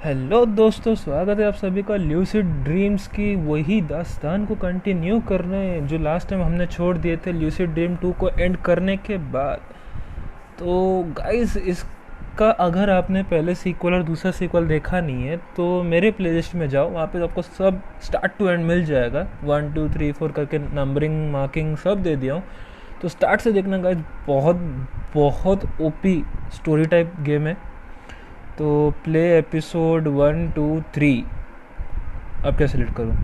Hello दोस्तों, स्वागत है आप सभी का ल्यूसिड ड्रीम्स की वही दास्तान को कंटिन्यू करने जो लास्ट टाइम हमने छोड़ दिए थे ल्यूसिड ड्रीम 2 को एंड करने के बाद। तो गाइस, इसका अगर आपने पहले सीक्वल और दूसरा सीक्वल देखा नहीं है तो मेरे प्लेलिस्ट में जाओ, वहाँ पे आपको सब स्टार्ट टू एंड मिल जाएगा। 1 2 3 4 करके नंबरिंग मार्किंग सब दे दिया हूँ, तो स्टार्ट से देखना गाइस। बहुत बहुत ओपी स्टोरी टाइप गेम है। तो प्ले एपिसोड 1 2 3 अब क्या सिलेक्ट करूँ?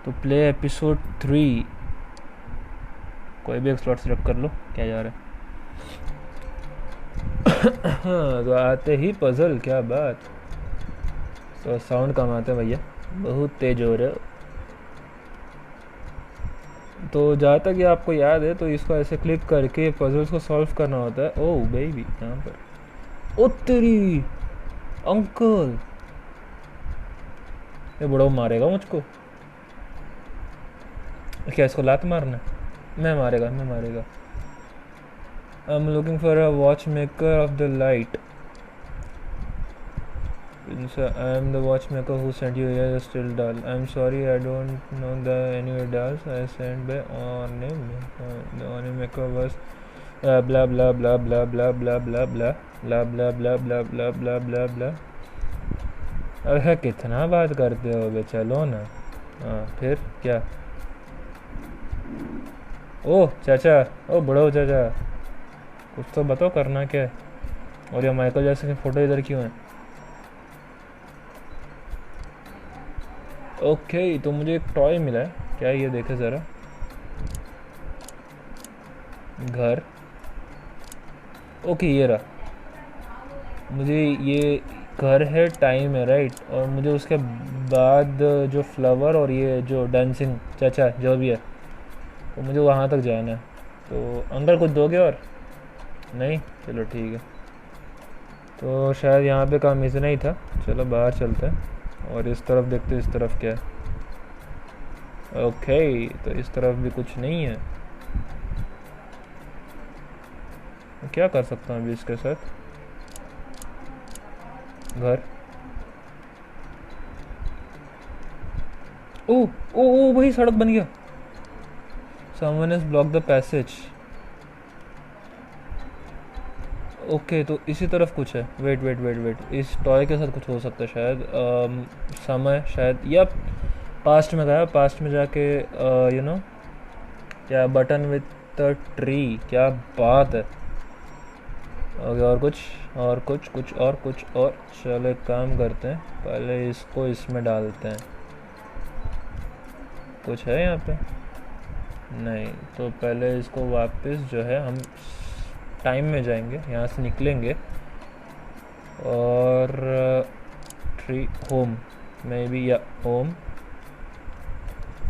तो प्ले एपिसोड 3 कोई भी एक स्लॉट सिलेक्ट कर लो, क्या जा रहा है। हाँ, तो आते ही पजल, क्या बात। तो साउंड कम आता है भैया, बहुत तेज हो रहे हो। तो जहाँ तक ये आपको याद है, तो इसको ऐसे क्लिक करके पजल्स को सॉल्व करना होता है। ओह बेबी, यहाँ पर ओ तेरी अंकल, ये बड़ा मारेगा मुझको। क्या इसको लात मारना? मैं मारेगा। I am looking for a watch maker of the light. I am the watchmaker who sent you here a still doll. I am sorry, I don't know the any dolls I sent by Ornim. The Ornim maker was blah blah blah blah blah blah blah blah blah blah blah blah blah blah blah blah. अरे कितना बात करते हो बे, चलो ना। हाँ फिर क्या? ओह चाचा, ओ बड़ो चाचा, कुछ तो बताओ करना क्या है। और ये माइकल जैक्सन की फ़ोटो इधर क्यों है? ओके, तो मुझे एक टॉय मिला है, क्या ये देखे ज़रा। घर, ओके ये रहा। मुझे ये घर है, टाइम है राइट, और मुझे उसके बाद जो फ्लावर और ये जो डांसिंग चाचा जो भी है, तो मुझे वहाँ तक जाना है। तो अंकल कुछ दोगे और? नहीं, चलो ठीक है। तो शायद यहाँ पे काम इतना ही था, चलो बाहर चलते हैं और इस तरफ देखते हैं, इस तरफ क्या है। ओके, तो इस तरफ भी कुछ नहीं है। क्या कर सकता हूँ अभी इसके साथ? घर, ओ ओ ओ वही सड़क बन गया। Someone has block the passage. Okay, तो इसी तरफ कुछ है। वेट वेट वेट वेट, इस टॉय के साथ कुछ हो सकता है शायद। समय शायद, या पास्ट में गया, पास्ट में जाके यू नो क्या बटन विथ द ट्री, क्या बात है। ओके, और कुछ और कुछ कुछ और कुछ और। चलो एक काम करते हैं, पहले इसको इसमें डालते हैं। कुछ है यहाँ पे? नहीं, तो पहले इसको वापस जो है हम टाइम में जाएंगे, यहाँ से निकलेंगे और ट्री होम में भी, या होम,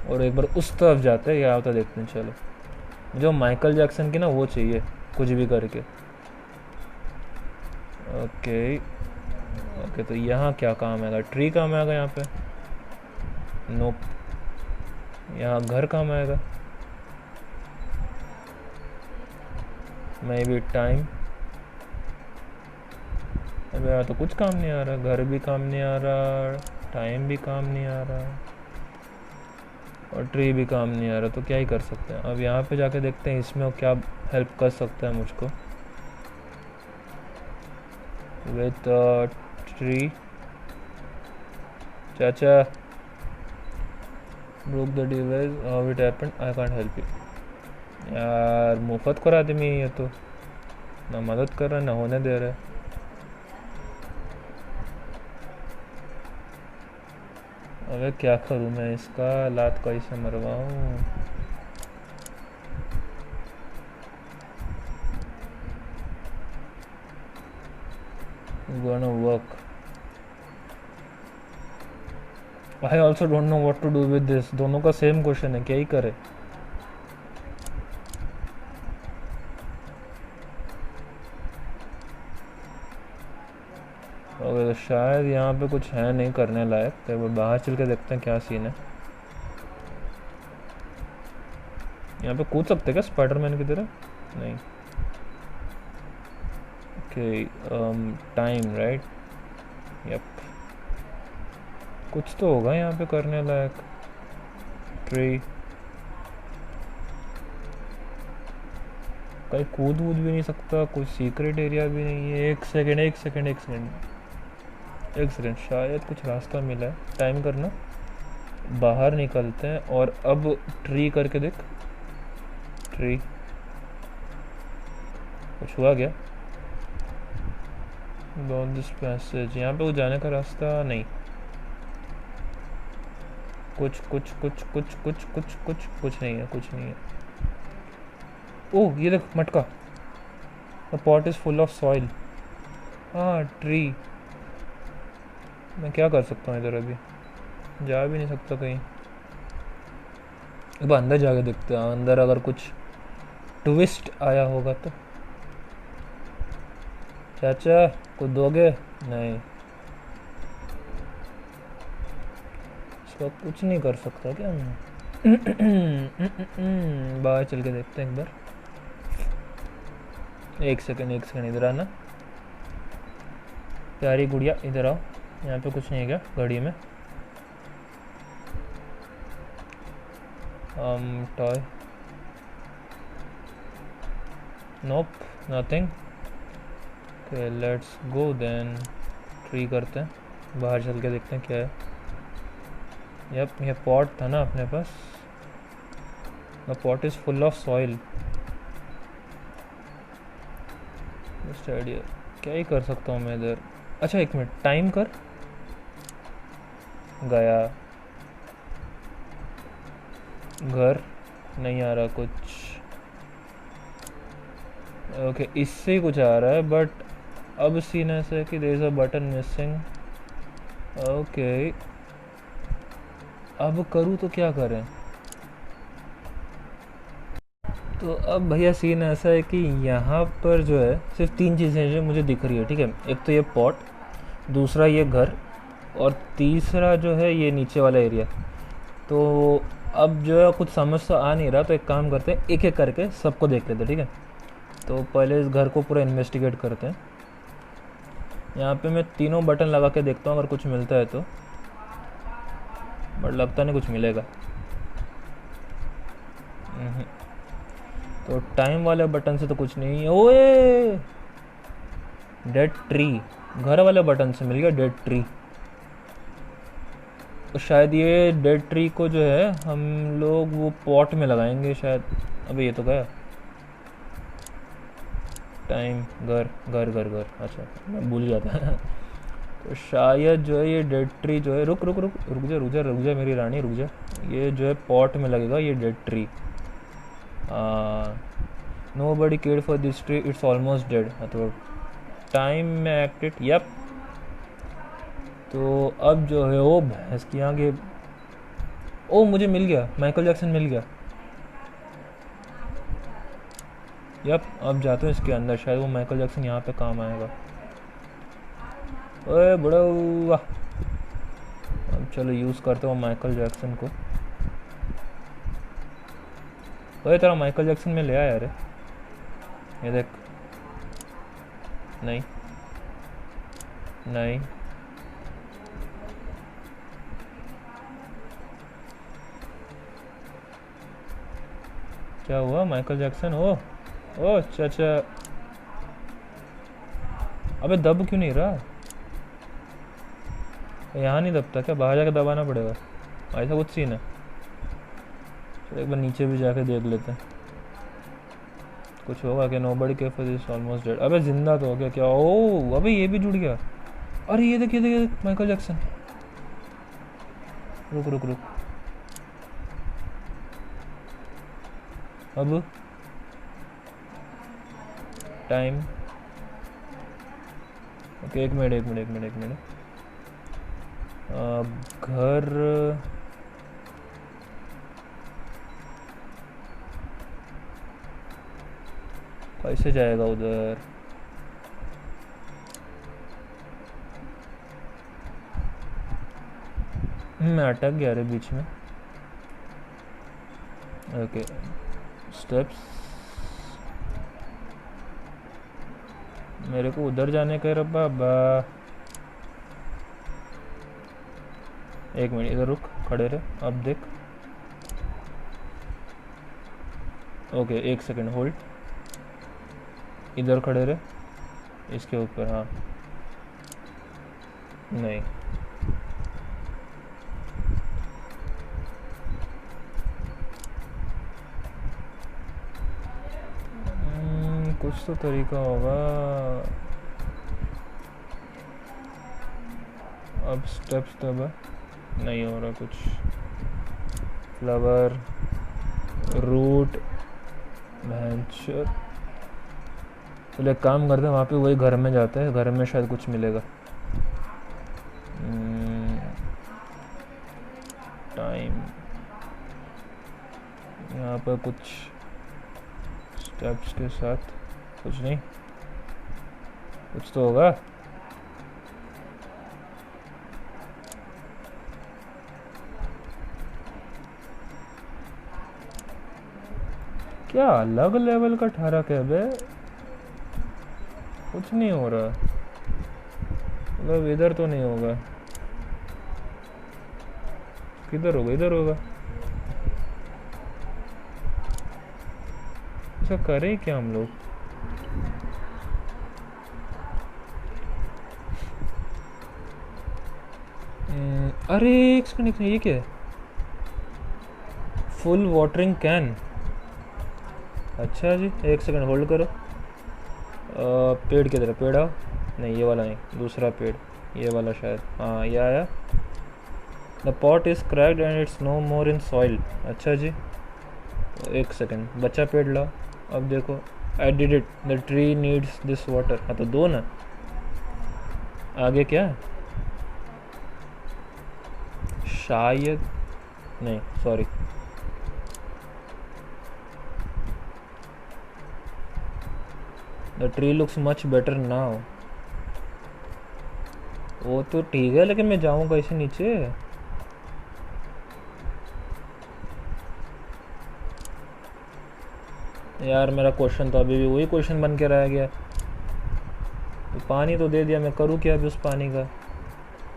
और एक बार उस तरफ जाते हैं, क्या होता देखते हैं। चलो, मुझे माइकल जैक्सन की ना वो चाहिए, कुछ भी करके। ओके ओके, तो यहाँ क्या काम आएगा? ट्री काम आएगा यहाँ पे? नोप। यहाँ घर काम आएगा? May be time. अबे यार, तो कुछ काम नहीं आ रहा, घर भी काम नहीं आ रहा, टाइम भी काम नहीं आ रहा, और ट्री भी काम नहीं आ रहा। तो क्या ही कर सकते हैं। अब यहाँ पे जाके देखते हैं इसमें क्या हेल्प कर सकता है मुझको। विथ ट्री, चाचा broke the device, how it happened, I can't help you. यार मुफ्त कर आदमी है ये, तो ना मदद कर रहा है ना होने दे रहा है। अबे क्या करूँ मैं, इसका लात कैसे मरवाऊँ? Gonna work. I also don't know what to do with this. दोनों का सेम क्वेश्चन है, क्या ही करे। ओके, तो शायद यहाँ पे कुछ है नहीं करने लायक, तो बाहर चल के देखते हैं क्या सीन है। यहाँ पे कूद सकते क्या स्पाइडरमैन की तरह? नहीं। Okay, time right, yup. कुछ तो होगा यहाँ पे करने लायक। ट्री कहीं कूद वूद भी नहीं सकता, कोई सीक्रेट एरिया भी नहीं है। एक सेकंड एक सेकंड एक सेकंड एक सेकंड, शायद कुछ रास्ता मिला है। टाइम करना, बाहर निकलते हैं और अब ट्री करके देख। ट्री कुछ हुआ क्या? डाउन दिस पैसेज, यहाँ पे वो जाने का रास्ता नहीं। कुछ कुछ कुछ कुछ कुछ कुछ कुछ कुछ नहीं है, कुछ नहीं है। ओह ये देख मटका। The pot is full of soil. हाँ ट्री। मैं क्या कर सकता हूँ इधर? अभी जा भी नहीं सकता कहीं। एक बार अंदर जाके देखते हैं, अंदर अगर कुछ ट्विस्ट आया होगा तो। चाचा कुछ दोगे? नहीं, इसका कुछ नहीं कर सकता क्या मैं? बाहर चल के देखते हैं एक बार। एक सेकंड इधर आना। प्यारी गुड़िया इधर आओ। यहाँ पे कुछ नहीं है क्या घड़ी में? Toy, nope, nothing. Okay let's go then. Try करते हैं, बाहर चल के देखते हैं क्या है। यप ये पॉट था ना अपने पास। The pot is full of soil. Just idea, क्या ही कर सकता हूँ मैं इधर? अच्छा एक मिनट, टाइम कर। गया, घर नहीं आ रहा कुछ। ओके इससे ही कुछ आ रहा है, बट अब सीन ऐसा है कि there is a button missing. Okay अब करूँ तो क्या करें? तो अब भैया सीन ऐसा है कि यहाँ पर जो है सिर्फ तीन चीज़ें जो मुझे दिख रही है, ठीक है। एक तो ये पॉट, दूसरा ये घर, और तीसरा जो है ये नीचे वाला एरिया। तो अब जो है कुछ समझ तो आ नहीं रहा, तो एक काम करते हैं एक एक करके सबको देख लेते हैं, ठीक है। तो पहले इस घर को पूरा इन्वेस्टिगेट करते हैं। यहाँ पे मैं तीनों बटन लगा के देखता हूँ अगर कुछ मिलता है तो, बट लगता नहीं कुछ मिलेगा। तो टाइम वाले बटन से तो कुछ नहीं है। ओए डेड ट्री, घर वाले बटन से मिल गया डेड ट्री। तो शायद ये डेड ट्री को जो है हम लोग वो पॉट में लगाएंगे शायद। अबे ये तो गया। टाइम, घर घर घर घर, अच्छा मैं भूल गया था। तो शायद जो है ये डेड ट्री जो है, रुक रुक रुक रुक जा रुक जा रुक जा मेरी रानी रुक जा। ये जो है पॉट में लगेगा ये dead tree. Nobody care for this tree, it's almost dead. तो टाइम में एक्टेड, यप। तो अब जो है वो भैंस की आगे। ओ मुझे मिल गया, माइकल जैक्सन मिल गया। यप अब जाते हैं इसके अंदर, शायद वो माइकल जैक्सन यहाँ पे काम आएगा। ओए बड़ा हुआ, अब चलो यूज़ करते हो माइकल जैक्सन को। ओए तेरा माइकल जैक्सन में ले आया यार, ये देख। नहीं नहीं, क्या हुआ माइकल जैक्सन? ओ चाचा, अबे दब क्यों नहीं रहा? यहाँ नहीं दबता क्या? बाहर जाके दबाना पड़ेगा, ऐसा कुछ सीन है। चलो एक बार नीचे भी जाके देख लेते हैं कुछ होगा क्या। Nobody care for this almost dead. अबे जिंदा तो हो गया क्या? ओ अबे ये भी जुड़ गया। अरे ये देख ये देख ये देख, माइकल जैक्सन। रुक रुक रुक, अब टाइम। ओके एक मिनट एक मिनट एक मिनट एक मिनट। घर, कैसे जाएगा उधर? मैं अटक गया रे बीच में। ओके स्टेप्स, मेरे को उधर जाने का रे बाबा। एक मिनट इधर रुक, खड़े रहे, अब देख। ओके, एक सेकंड होल्ड, इधर खड़े रहे, इसके ऊपर, हाँ। नहीं, कुछ तो तरीका होगा। अब स्टेप्स दबा, नहीं हो रहा कुछ। Flower, root, venture. चलो एक काम करते हैं, वहाँ पे वही घर में जाते हैं, घर में शायद कुछ मिलेगा। टाइम, यहाँ पर कुछ स्टेप्स के साथ कुछ नहीं, कुछ तो होगा। क्या अलग लेवल का ठहरक है बे, कुछ नहीं हो रहा। मतलब इधर तो नहीं होगा, किधर होगा, इधर होगा। ऐसा करें क्या हम लोग? अरे एक सेकंड, ये क्या है? Full watering can. अच्छा जी, एक सेकंड होल्ड करो। पेड़ किधर है? पेड़ आओ। नहीं, ये वाला नहीं, दूसरा पेड़, ये वाला शायद। हाँ, ये आया। The pot is cracked and it's no more in soil. अच्छा जी, एक सेकंड, बच्चा पेड़ लाओ। अब देखो, I did it, the tree needs this water. हाँ तो दो ना, आगे क्या है? शायद नहीं, sorry. The tree looks much better now. वो तो ठीक है, लेकिन मैं जाऊँगा इसे नीचे। यार मेरा क्वेश्चन तो अभी भी वही क्वेश्चन बन के रह गया। तो पानी तो दे दिया, मैं करूँ क्या अभी उस पानी का?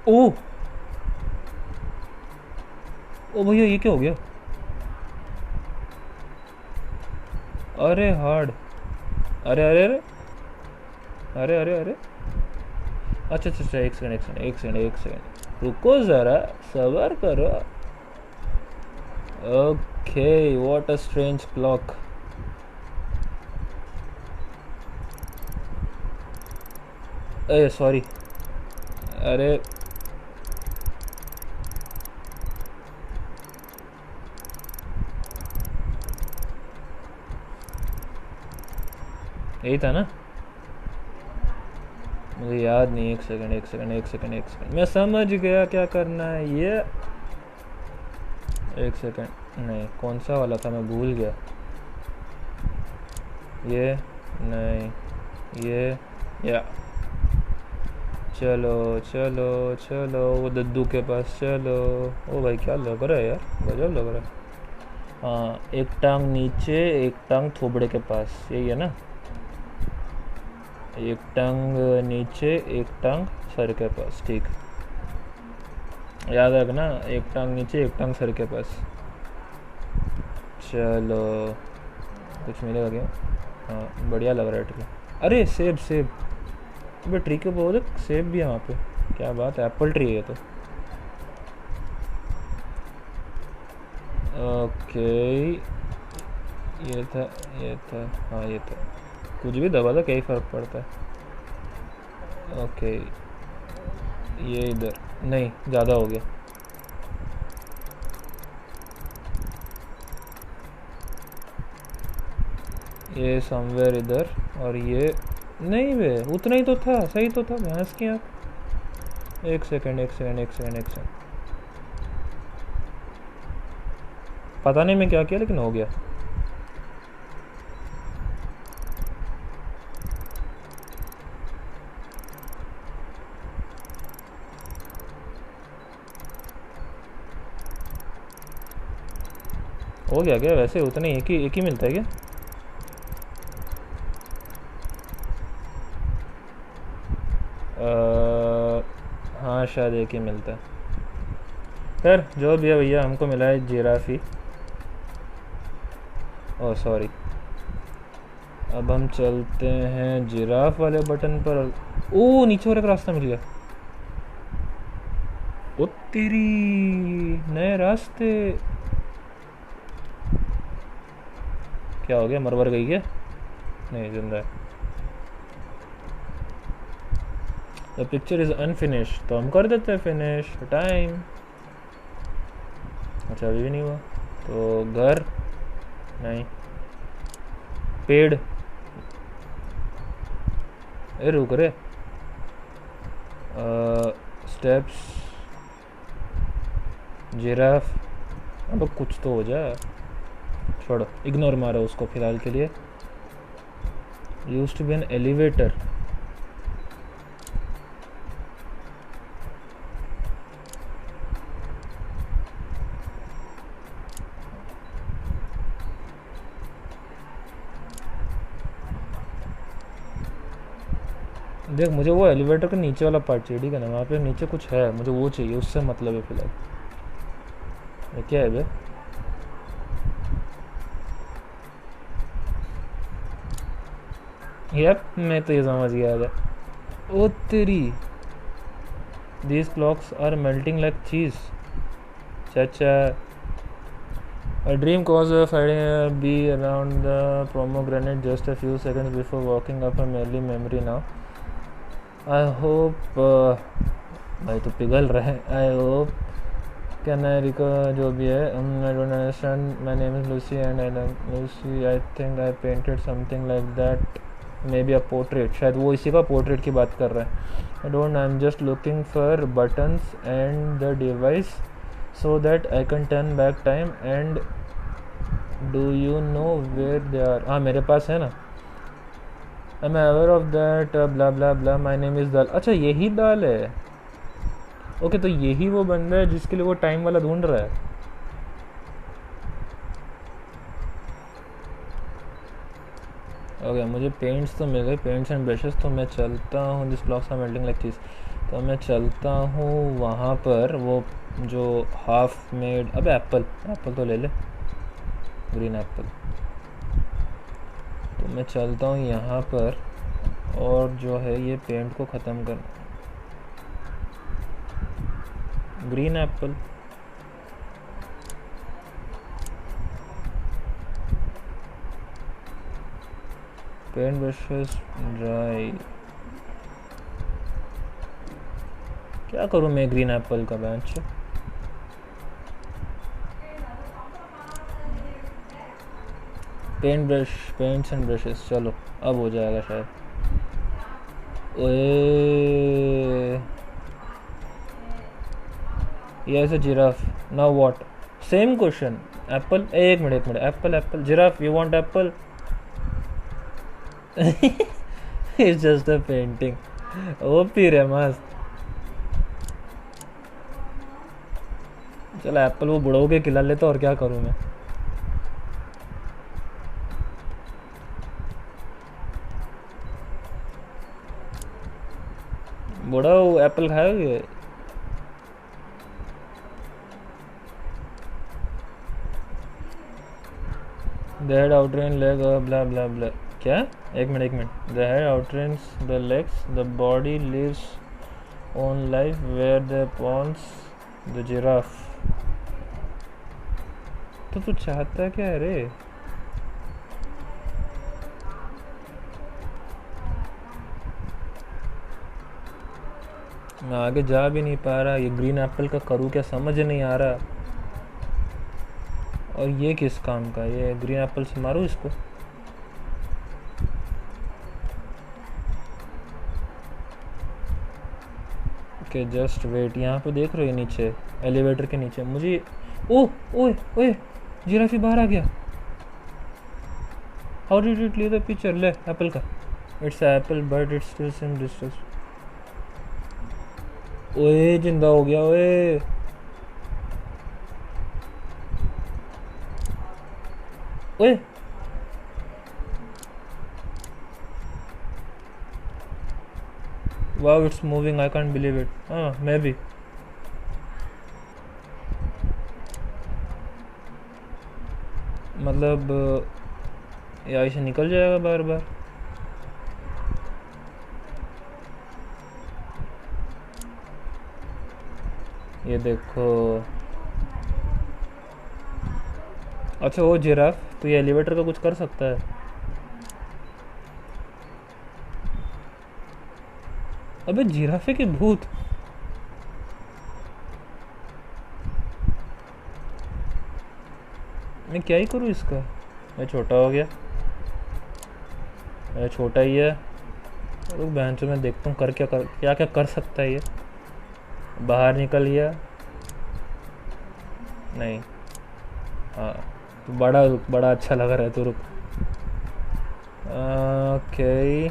ओह ओ भैया, ये क्या हो गया? अरे हार्ड, अरे अरे अरे अरे अरे अरे। अच्छा अच्छा अच्छा, एक सेकंड एक सेकंड एक सेकंड एक सेकंड, रुको ज़रा, सबर करो। Okay, what a strange clock. A sorry, अरे यही था ना, मुझे याद नहीं। एक सेकंड एक सेकंड एक सेकंड एक सेकंड, मैं समझ गया क्या करना है ये। एक सेकंड, नहीं कौन सा वाला था, मैं भूल गया। ये नहीं, ये, या चलो चलो चलो वो दद्दू के पास चलो। ओ भाई क्या लग रहा है यार, गजब लग रहा है। हाँ, एक टांग नीचे, एक टांग थोबड़े के पास, यही है ना? एक टांग नीचे, एक टांग सर के पास, ठीक। याद रखना, एक टांग नीचे, एक टांग सर के पास। चलो, कुछ मिलेगा क्या? हाँ, बढ़िया लग रहा है ट्री। अरे सेब सेब, अबे ट्री के ऊपर सेब भी है वहाँ पे, क्या बात है, एप्पल ट्री है तो। ओके, ये था, ये था, हाँ ये था। कुछ भी दबा दो, क्या ही फ़र्क पड़ता है। ओके, ये इधर नहीं, ज़्यादा हो गया। ये समवेयर इधर, और ये नहीं वे, उतना ही तो था, सही तो था, भैंस की आँख। एक सेकंड एक सेकंड एक सेकंड एक सेकंड, पता नहीं मैं क्या किया, लेकिन हो गया। हो गया क्या? वैसे उतने एक ही मिलता है क्या? हाँ शायद एक ही मिलता है। खैर जो भी है भैया, हमको मिला है जिराफी। Oh sorry. अब हम चलते हैं जिराफ वाले बटन पर। ओ नीचे वाले का रास्ता मिल गया। ओ तेरी, नए रास्ते। क्या हो गया, मरवर गई क्या? नहीं, जिंदा है। द पिक्चर इज अनफिनिश, तो हम कर देते हैं फिनिश टाइम। अच्छा अभी भी नहीं हुआ। तो घर नहीं, पेड़। ए रुक रे। Steps, giraffe. अब कुछ तो हो जाए। छोड़ो, इग्नोर मारो उसको फिलहाल के लिए। Used to be an elevator. देख मुझे वो एलिवेटर का नीचे वाला पार्ट चाहिए, ठीक है ना? वहाँ पे नीचे कुछ है, मुझे वो चाहिए, उससे मतलब है फिलहाल। ये क्या है बे? यप, मैं तो ये समझ गया था। ओ तेरी, these clocks are melting like cheese. चाचा, a dream caused fighting a bee around the pomegranate just a few seconds before walking up a merely memory now. I hope भाई तो पिघल रहे हैं। I hope can I recall जो भी है। I don't understand, my name is Lucy and I Lucy, I think I painted something like that, may be a portrait. शायद वो इसी का पोर्ट्रेट की बात कर रहा है। I don't, I am just looking for buttons and the device so that I can turn back time and do you know where they are? हाँ मेरे पास है ना। I'm aware of that blah blah blah, my name is दाल। अच्छा यही दाल है। Okay तो यही वो बंदा है जिसके लिए वो टाइम वाला ढूंढ रहा है। ओके मुझे पेंट्स तो मिल गए, पेंट्स एंड ब्रशेस। तो मैं चलता हूँ, this blocks are melting like cheese. तो मैं चलता हूँ वहाँ पर, वो जो हाफ मेड, अब एप्पल, एप्पल तो ले ले, ग्रीन एप्पल। तो मैं चलता हूँ यहाँ पर, और जो है ये पेंट को ख़त्म कर, green apple. Paint brushes dry. क्या करूँ मैं ग्रीन एप्पल का bench? Paint brush, paints and brushes. चलो अब हो जाएगा शायद। ओए yes a giraffe, now what? Same question. Apple, एक मिनट एक minute, apple apple, giraffe, you want apple? It's just a painting. ओपी रे मस्त। चलो एप्पल वो बुढ़ो के खिला लेता, और क्या करूँ मैं? बुढ़ा एप्पल खाओगे? The head outran leg blah blah blah. क्या? एक मिनट एक minute. The head outruns the legs, the body lives on life where the ponds the giraffe. तो तू चाहता क्या है रे? मैं आगे जा भी नहीं पा रहा, ये ग्रीन एप्पल का करूँ क्या समझ नहीं आ रहा। और ये किस काम का, ये ग्रीन एप्पल से मारूँ इसको? Okay just wait. यहाँ पे देख रहे हो नीचे, एलिवेटर के नीचे मुझे, ओह ओए ओए, जिराफी बाहर आ गया। How did it leave the picture? ले एप्पल का। It's Apple but it's still same distance. ओए जिंदा हो गया ओए। ओए wow it's moving, I can't believe it. हाँ मैं भी। मतलब या इसे निकल जाएगा बार बार। ये देखो। अच्छा वो जिराफ तो ये एलिवेटर का कुछ कर सकता है। अबे जिराफे के भूत। मैं क्या ही करूँ इसका। मैं छोटा हो गया। मैं छोटा ही है। रुक बहन चो मैं देखता हूँ क्या क्या कर सकता है ये। बाहर निकल गया। नहीं। हाँ। तो बड़ा अच्छा लग रहा है तो रुक। ओके।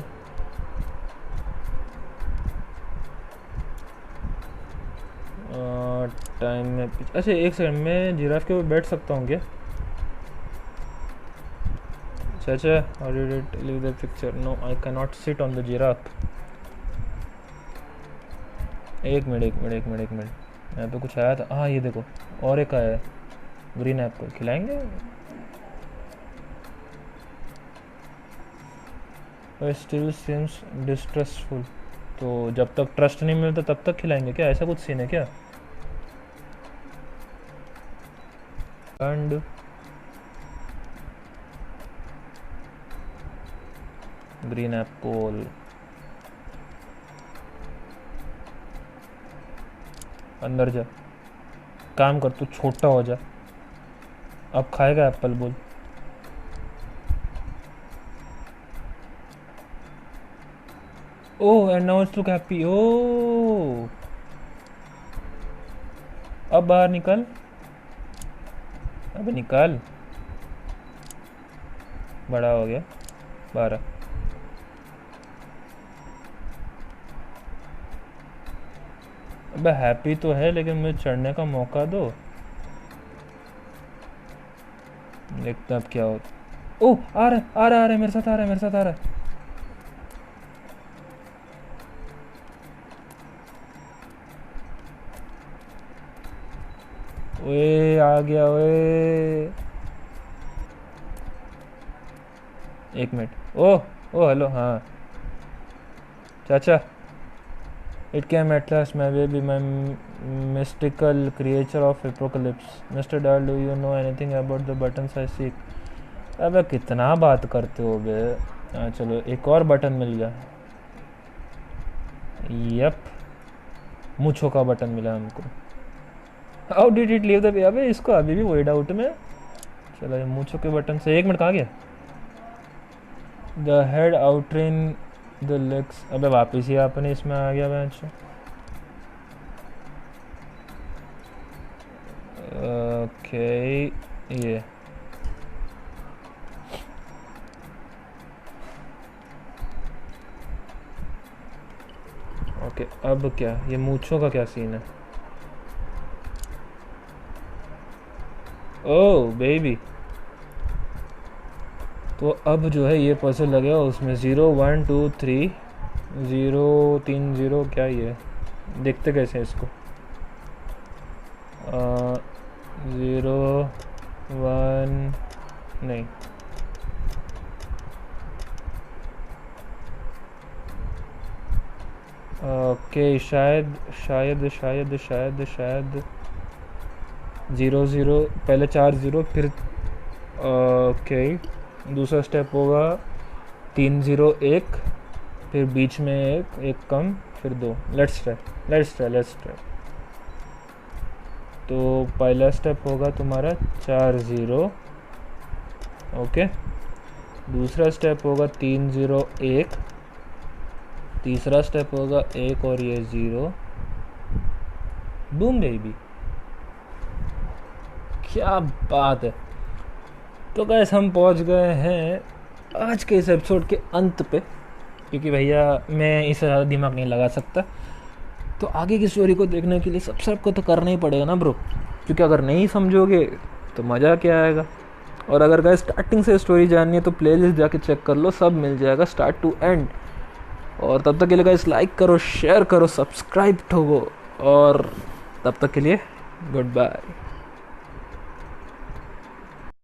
टाइम में अच्छा एक सेकंड मैं जिराफ के ऊपर बैठ सकता हूँ क्या। चाचा or did it leave the picture? No, I cannot sit on the giraffe. एक मिनट यहाँ पे कुछ आया था। हाँ ये देखो और एक आया है। ग्रीन एप्पल खिलाएंगे। Still seems distressful. तो जब तक ट्रस्ट नहीं मिलता तब तक खिलाएंगे क्या, ऐसा कुछ सीन है क्या। एंड ग्रीन एप्पल अंदर जा। काम कर तू छोटा हो जा। अब खाएगा एप्पल बोल। Oh and now it's look happy. ओह अब बाहर निकल। अब निकल। बड़ा हो गया। बाहर आ। अबे हैप्पी तो है लेकिन मुझे चढ़ने का मौका दो। देखते अब क्या होता। ओह आ रहा है मेरे साथ आ रहा है। ओए आ गया ओए। एक मिनट। Oh hello. हाँ चाचा। It came at last, my baby, my mystical creature of apocalypse. Mr. Dahl, do you know anything about the buttons I seek? अबे कितना बात करते हो बे। चलो एक और बटन मिल गया। यप मूछों का बटन मिला हमको। How did it leave the way. अबे इसको अभी भी वही डाउट में। चलो ये मूछों के बटन से एक मिनट कहाँ गया। The head outran the legs. अबे वापिस ही अपने इसमें आ गया बेंच। ओके ये ओके अब क्या ये मूछों का क्या सीन है। ओह बेबी। तो अब जो है ये पजल लगेगा उसमें 0 1 2 3 0 3 0 क्या ये देखते कैसे हैं इसको। 0 1 नहीं ओके शायद शायद शायद शायद शायद 0 0 पहले 4 0 फिर ओके दूसरा स्टेप होगा 3 0 1 फिर बीच में एक कम फिर 2। Let's try. तो पहला स्टेप होगा तुम्हारा 4 0 ओके। दूसरा स्टेप होगा 3 0 1। तीसरा स्टेप होगा 1 और ये 0। बूम बेबी क्या बात है। तो गैस हम पहुंच गए हैं आज के इस एपिसोड के अंत पे, क्योंकि भैया मैं इससे ज़्यादा दिमाग नहीं लगा सकता। तो आगे की स्टोरी को देखने के लिए सब्सक्राइब को तो करना ही पड़ेगा ना ब्रो, क्योंकि अगर नहीं समझोगे तो मज़ा क्या आएगा। और अगर गैस स्टार्टिंग से स्टोरी जाननी है तो प्लेलिस्ट जाके चेक कर लो, सब मिल जाएगा स्टार्ट टू एंड। और तब तक के लिए गाइस लाइक करो, शेयर करो, सब्सक्राइब ठोको, और तब तक के लिए गुड बाय।